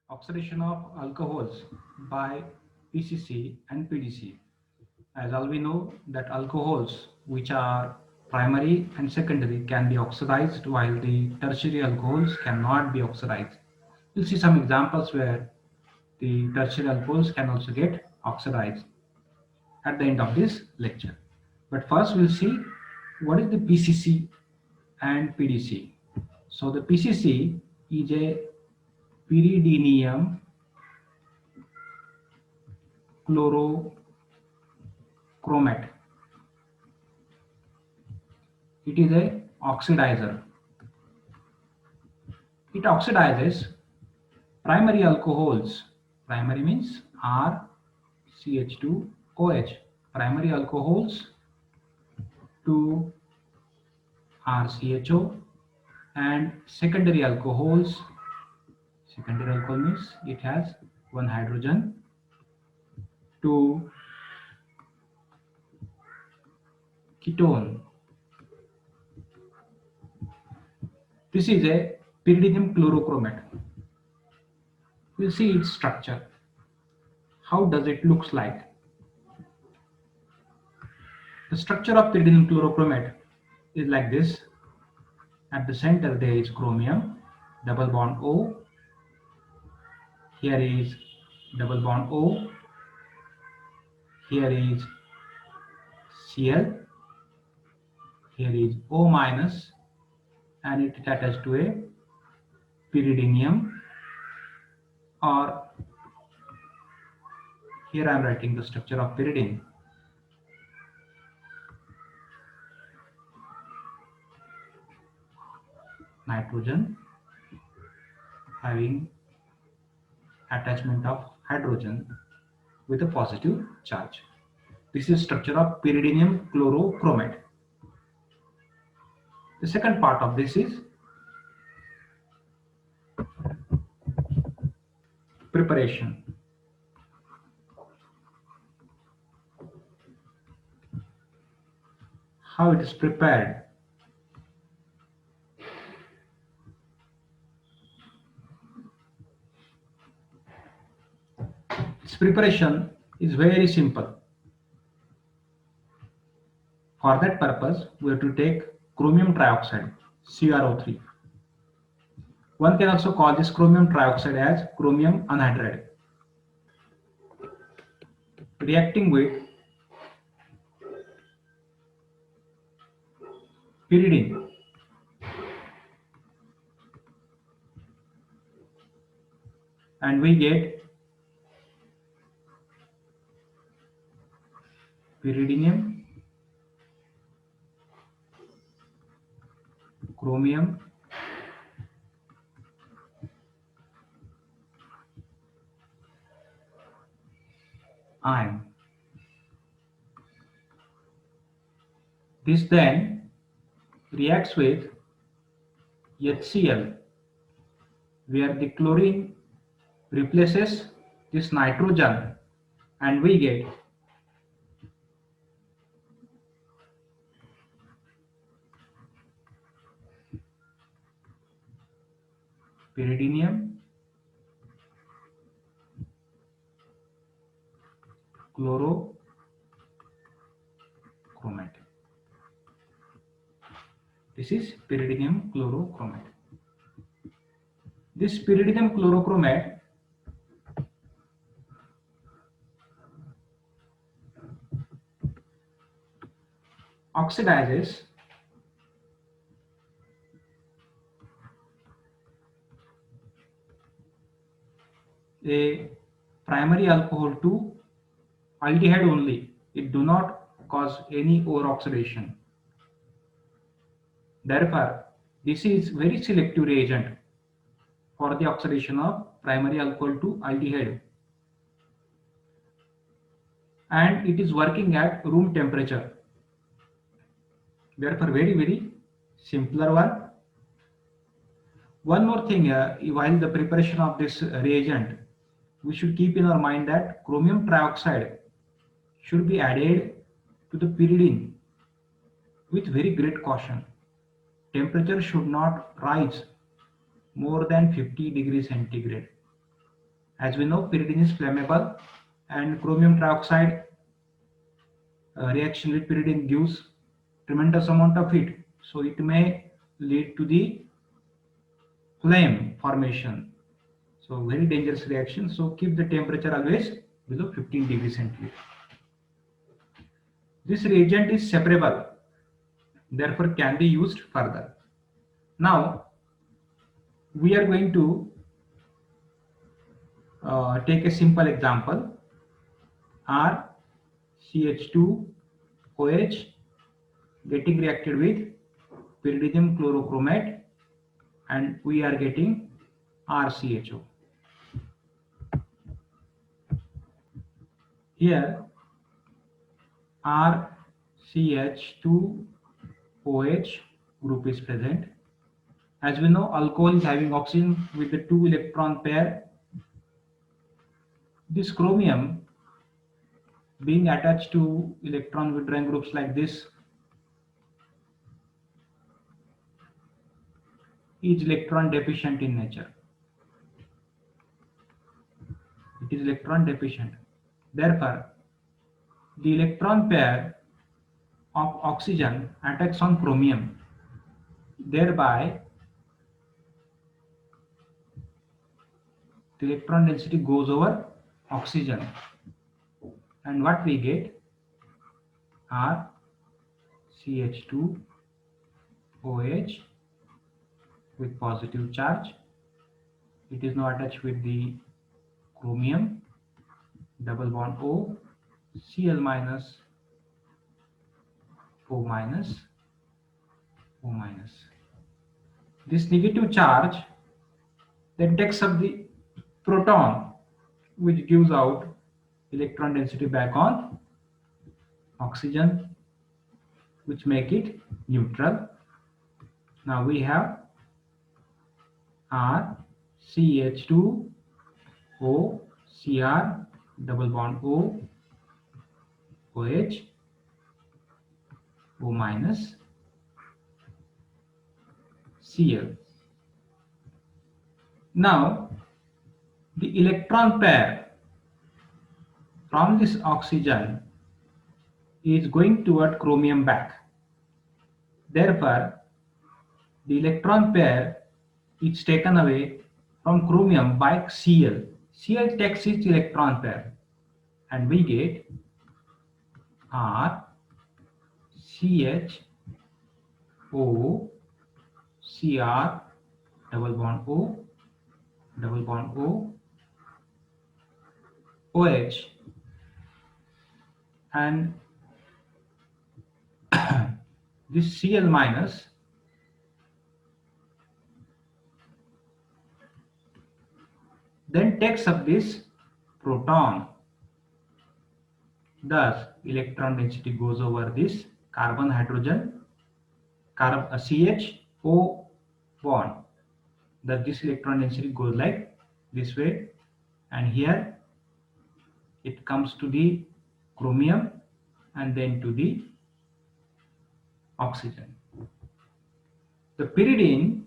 Oxidation of alcohols by PCC and PDC. As all we know that alcohols which are primary and secondary can be oxidized while the tertiary alcohols cannot be oxidized. We'll see some examples where the tertiary alcohols can also get oxidized at the end of this lecture. But first we'll see what is the PCC and PDC. So the PCC is a pyridinium chlorochromate. It is a oxidizer. It oxidizes primary alcohols. Primary means RCH2OH. Primary alcohols to RCHO, and secondary alcohols. Secondary alcohol means it has one hydrogen to ketone. This is a pyridinium chlorochromate. We'll see its structure. How does it looks like? The structure of pyridinium chlorochromate is like this. At the center there is chromium, double bond O. Here is double bond O. Here is Cl. Here is O minus, and it is attached to a pyridinium, or here I am writing the structure of pyridine. Nitrogen having attachment of hydrogen with a positive charge. This is structure of pyridinium chlorochromate. The second part of this is preparation. How it is prepared. Its preparation is very simple. For that purpose, we have to take chromium trioxide, CrO3. One can also call this chromium trioxide as chromium anhydride. Reacting with pyridine, and we get pyridinium, chromium, ion. This then reacts with HCl, where the chlorine replaces this nitrogen, and we get pyridinium, chlorochromate. This is pyridinium chlorochromate. This pyridinium chlorochromate oxidizes a primary alcohol to aldehyde only. It do not cause any over-oxidation. Therefore, this is very selective reagent for the oxidation of primary alcohol to aldehyde, and it is working at room temperature. Therefore, very simpler one. One more thing, while the preparation of this reagent, we should keep in our mind that chromium trioxide should be added to the pyridine with very great caution. Temperature should not rise more than 50 degrees centigrade. As we know, pyridine is flammable, and chromium trioxide reaction with pyridine gives tremendous amount of heat, so it may lead to the flame formation. So very dangerous reaction. So keep the temperature always below 15 degrees centigrade. This reagent is separable, therefore can be used further. Now we are going to take a simple example. RCH2OH getting reacted with pyridinium chlorochromate, and we are getting RCHO. Here RCH2OH group is present. As we know, alcohol is having oxygen with the 2 electron pair. This chromium being attached to electron withdrawing groups like this is electron deficient in nature. It is electron deficient. Therefore, the electron pair of oxygen attacks on chromium. Thereby, the electron density goes over oxygen. And what we get? RCH2OH with positive charge. It is now attached with the chromium, double bond O, Cl minus, O minus, O minus. This negative charge then takes up the proton, which gives out electron density back on oxygen, which make it neutral. Now we have RCH2O Cr double bond O OH O minus Cl. Now the electron pair from this oxygen is going toward chromium back. Therefore, the electron pair is taken away from chromium by Cl. Cl takes its electron pair, and we get RCHO Cr double bond O double bond O OH, and this Cl minus then takes up this proton. Thus, electron density goes over this carbon hydrogen CHO bond. That this electron density goes like this way, and here it comes to the chromium and then to the oxygen. The pyridine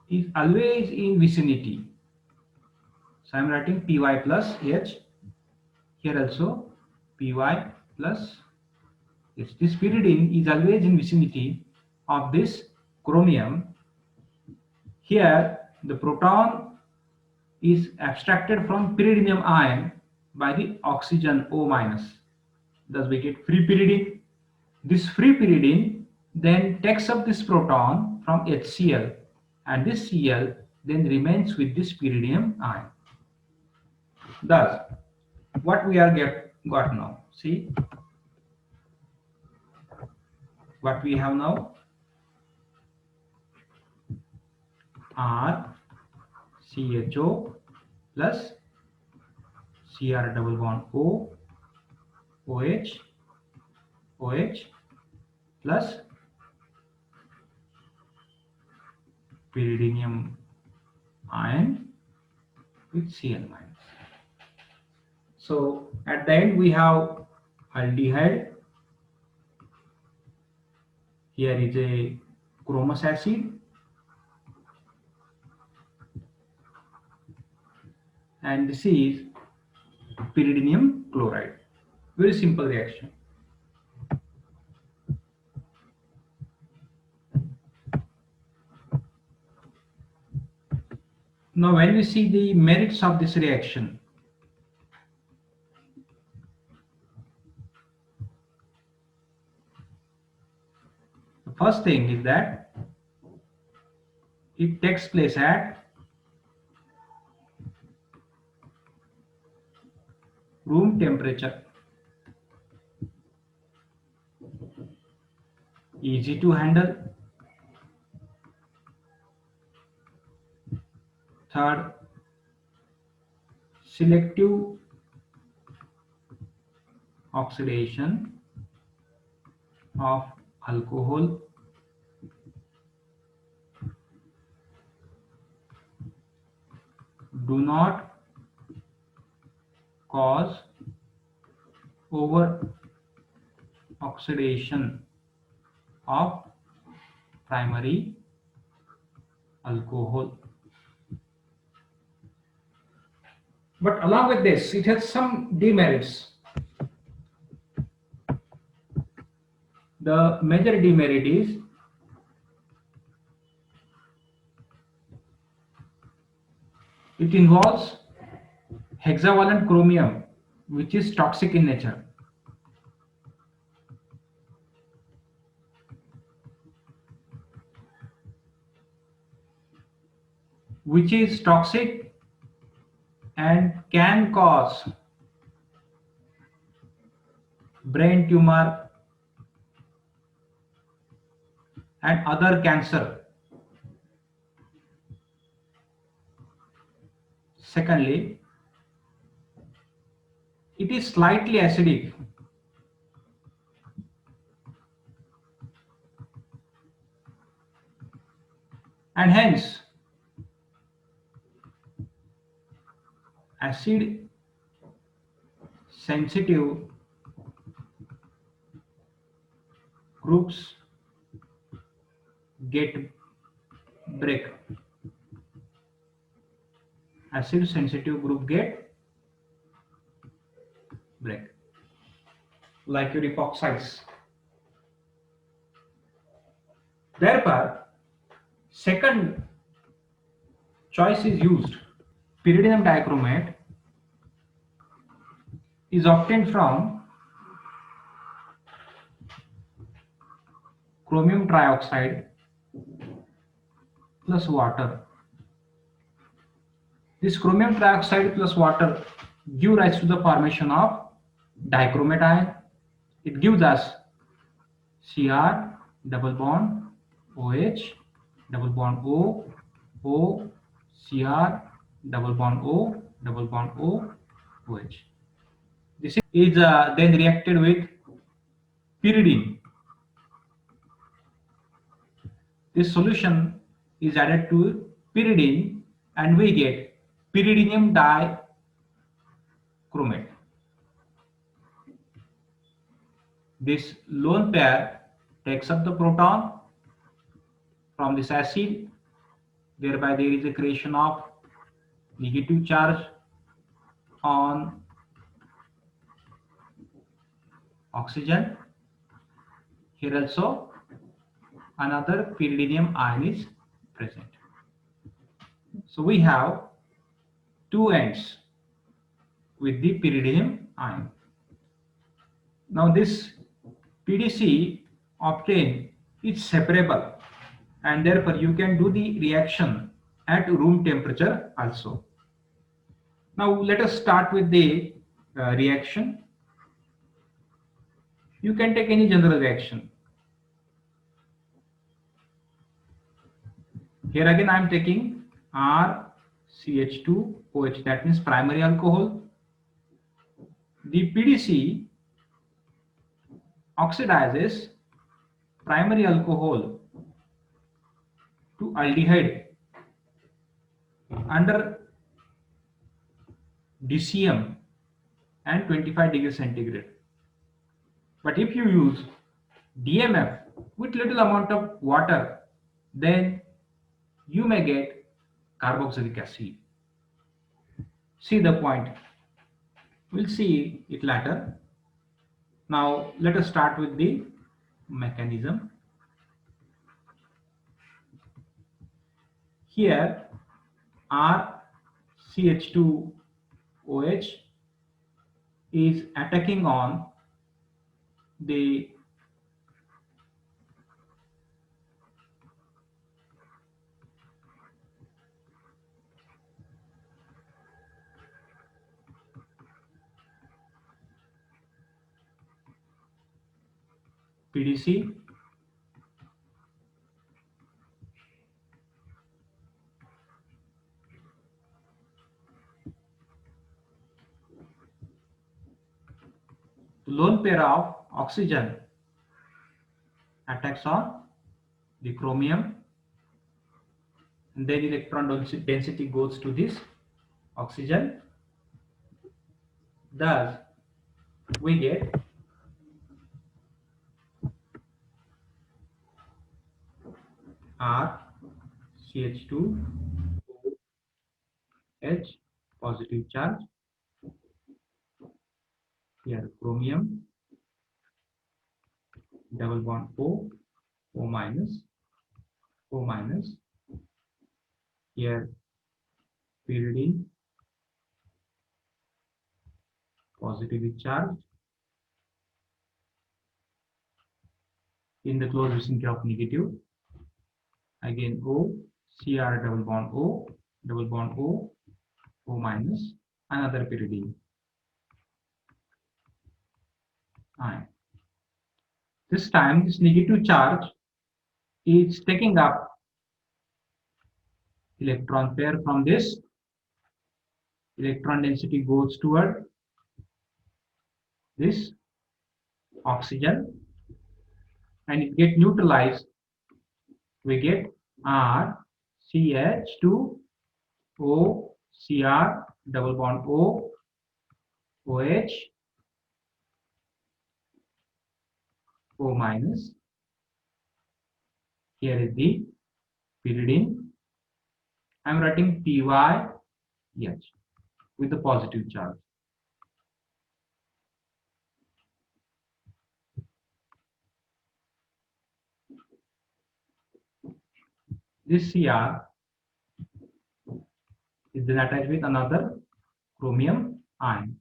is always in vicinity. So I am writing Py plus H. Here also Py plus H. This pyridine is always in vicinity of this chromium. Here the proton is abstracted from pyridinium ion by the oxygen O minus. Thus we get free pyridine. This free pyridine then takes up this proton from HCl, and this Cl then remains with this pyridinium ion. Thus, what we are got now? See what we have now. RCHO plus Cr double bond O OH OH plus pyridinium ion with Cl minus. So at the end we have aldehyde. Here is a chromous acid. and this is pyridinium chloride. Very simple reaction. Now when we see the merits of this reaction, the first thing is that it takes place at room temperature, easy to handle. Third, selective oxidation of alcohol. Do not cause over oxidation of primary alcohol. But along with this, it has some demerits. The major demerit is it involves hexavalent chromium, which is toxic in nature. Which is toxic and can cause brain tumor and other cancer. Secondly, it is slightly acidic. And hence, acid sensitive groups get break. Acid sensitive group get break, like your epoxides. Therefore, second choice is used. Pyridinium dichromate is obtained from chromium trioxide plus water. This chromium trioxide plus water give rise to the formation of dichromate ion. It gives us Cr double bond OH double bond O, O, Cr double bond O, double bond O, OH. This is then reacted with pyridine. This solution is added to pyridine and we get pyridinium dichromate. This lone pair takes up the proton from this acid, thereby there is a creation of negative charge on oxygen. Here also another pyridinium ion is present. So we have two ends with the pyridinium ion. Now this PDC obtained is separable and therefore you can do the reaction at room temperature also. Now let us start with the reaction. You can take any general reaction. Here again I am taking RCH2OH, that means primary alcohol. The PDC oxidizes primary alcohol to aldehyde under DCM and 25 degrees centigrade. But if you use DMF with little amount of water, then you may get carboxylic acid. see the point. We'll see it later. Now let us start with the mechanism. Here RCH2OH is attacking on the PDC lone pair of oxygen attacks on the chromium, and then electron density goes to this oxygen. Thus we get RCH2H positive charge, here chromium double bond O minus, here pyridine positively charged in the close vicinity of negative, again O, Cr double bond O minus, another pyridine ion. This time this negative charge is taking up electron pair from this, electron density goes toward this oxygen and it gets neutralized. We get RCH2O Cr double bond O OH O minus. Here is the pyridine. I am writing PyH with the positive charge. This Cr is then attached with another chromium ion.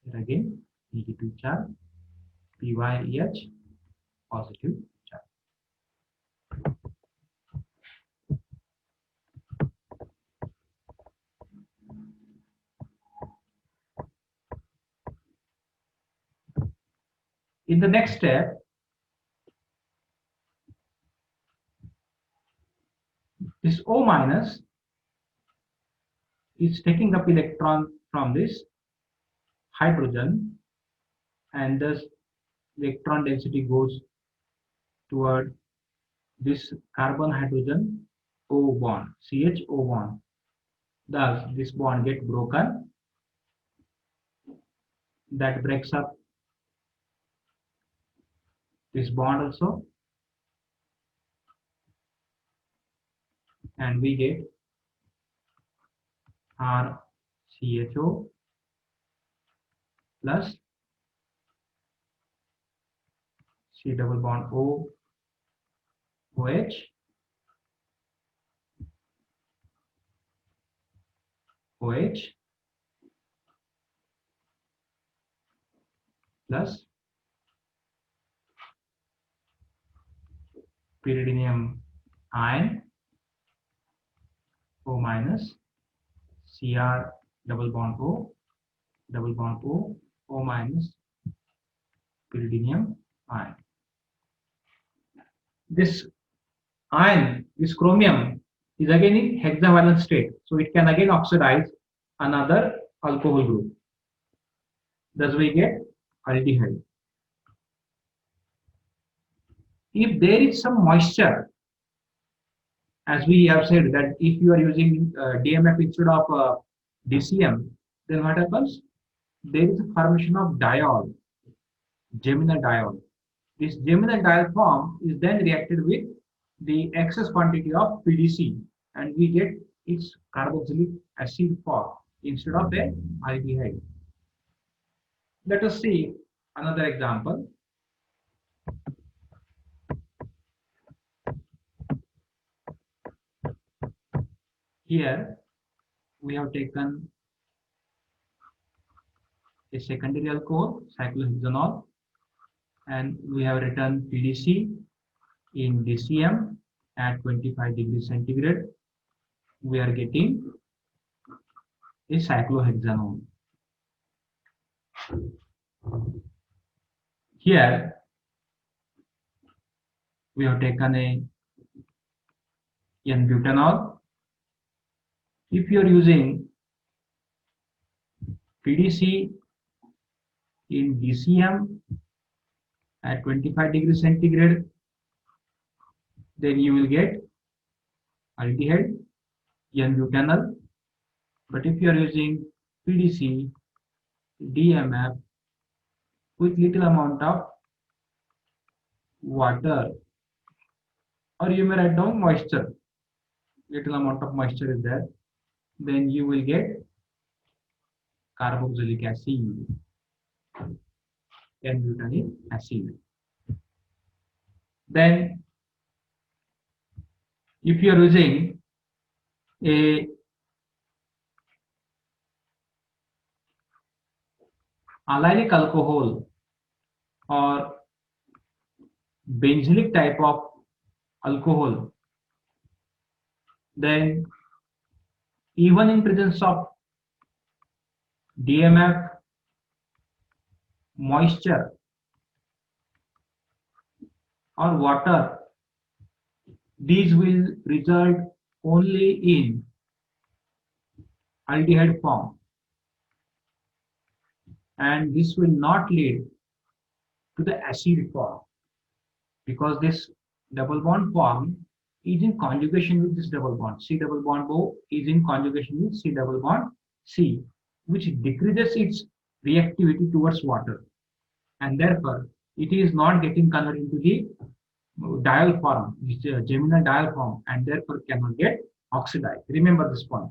Here again negative charge, PyH positive charge. In the next step, this O minus is taking up electron from this hydrogen, and thus electron density goes toward this carbon hydrogen O bond, CHO bond. Thus this bond gets broken. That breaks up this bond also, and we get RCHO plus C double bond O OH plus pyridinium ion O minus, Cr double bond O O minus pyridinium ion. This ion, this chromium, is again in hexavalent state, so it can again oxidize another alcohol group. Thus we get aldehyde. If there is some moisture, as we have said that if you are using DMF instead of DCM, then what happens? There is a formation of diol, geminal diol. This geminal diol form is then reacted with the excess quantity of PDC and we get its carboxylic acid form instead of a aldehyde. Let us see another example. Here we have taken a secondary alcohol, cyclohexanol, and we have written PDC in DCM at 25 degrees centigrade. We are getting a cyclohexanol. Here we have taken a N-butanol. If you are using PDC in DCM at 25 degrees centigrade, then you will get aldehyde N-butanol. But if you are using PDC DMF with little amount of water, or you may write down moisture, little amount of moisture is there, then you will get carboxylic acid, N-butanic acid. Then if you are using a allylic alcohol or benzylic type of alcohol, then even in presence of DMF, moisture or water, these will result only in aldehyde form, and this will not lead to the acid form, because this double bond form is in conjugation with this double bond. C double bond O is in conjugation with C double bond C, which decreases its reactivity towards water, and therefore it is not getting converted into the diol form, which is a geminal diol form, and therefore cannot get oxidized. Remember this point.